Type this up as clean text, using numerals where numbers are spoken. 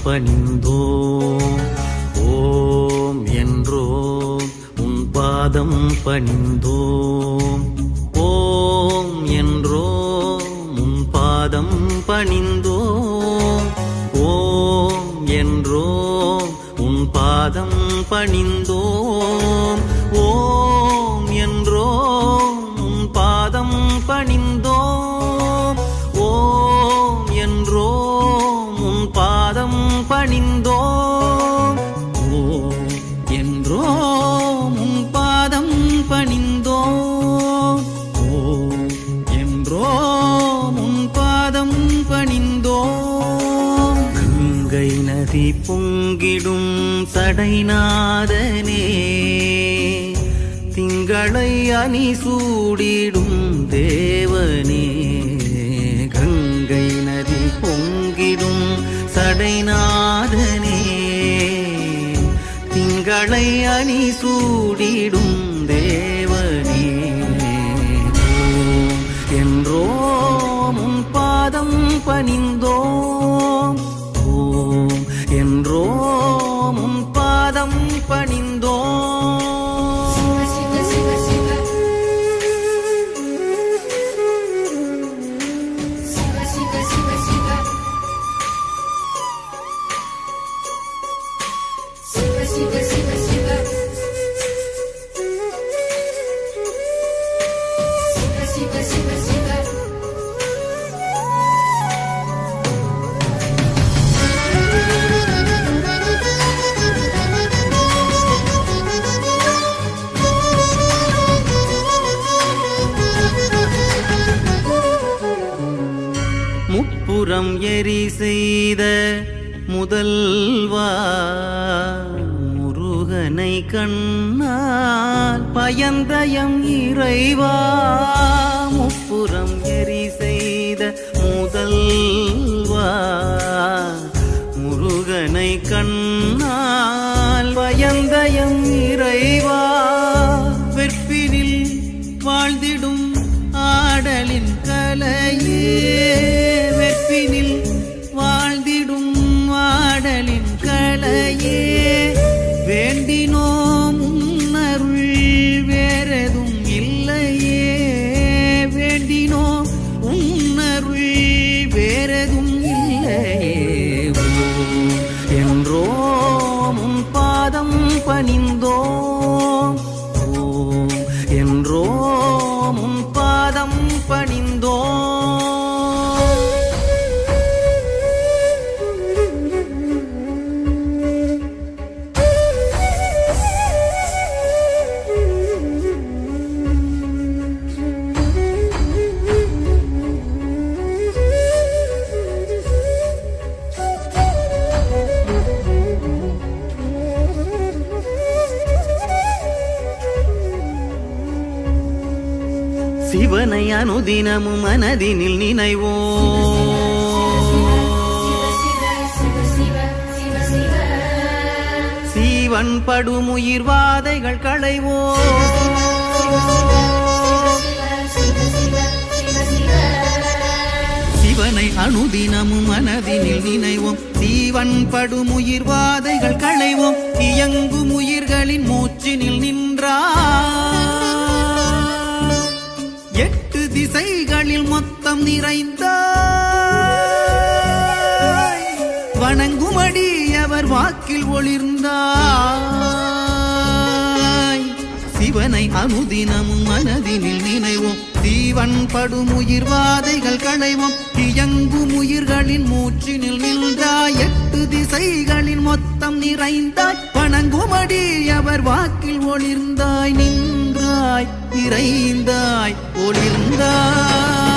பணிந்தோம். ஓம் என்றோம் உன் பாதம் பணிந்தோம். ஓம் என்றோம் உன் பாதம் பணிந்தோம். ஓம் என்றோம் உன் பாதம் பணிந்தோம். ஓம் என்றோம் உன் பாதம் பணிந்தோம். ஓம் என்றோம் உன் பாதம் பணிந்தோம். ஓம் என்றோம் உன் பாதம் பணிந்தோம். ஓம் என்றோம் உன் பாதம் பணிந்தோம். கங்கை நதி பொங்கிடும் சடைநாதனே, திங்களை அணி சூடிடும் தேவனே. கங்கை நதி பொங்கிடும் சடைநாதனே, திங்களை அணி சூடிடும் தேவனே. ஓம் என்றோம் உன் பாதம் பணிந்தோம். ஓம் என்றோம் உன் பாதம் பணிந்தோம். முப்புறம் எரி செய்த முதல்வா, முருகனை கண்ணால் பயந்தயம் இறைவா. முப்புறம் எரி செய்த முதல்வா, முருகனை கண்ணால் பயந்தயம் இறைவா. வெற்பினில் வாழ்ந்திடும் ஆடலின் கலையே, வெற்பினில் வாழ்ந்திடும் ஆடலின் கலையே. வேண்டினோம் உன்னருள் வேறெதும் இல்லையே. வேண்டினோம் உன்னருள் வேறெதும் இல்லையே. ஓம் என்றோம் உன் பாதம் பணிந்தோம். ஓம் என்றோம் உன் பாதம் பணிந்தோம். சிவனை அனுதினமும் மனதினில் நினைவோம். சீவன் படுமுயிர் வாதைகள் களைவோம். சிவனை அனுதினமும் மனதினில் நினைவோம். சீவன் படுமுயிர் வாதைகள் களைவோம். இயங்கும் உயிர்களின் மூச்சினில் நின்றார். எட்டு திசைகளில் மொத்தம் நிறைந்த வணங்குமடி அவர் வாக்கில் ஒளிர்ந்தாய். சிவனை அனுதினமும் மனதினில் நினைவோம். சீவன் படும் உயிர் வாதைகள் களைவோம். இயங்கும் உயிர்களின் மூச்சினில் நின்றாய். எட்டு திசைகளில் மொத்தம் நிறைந்தாய். வணங்குமடி அவர் வாக்கில் ஒளிர்ந்தாய். நின்றாய் நிறைந்தாய் ஒளிர்ந்தாய்.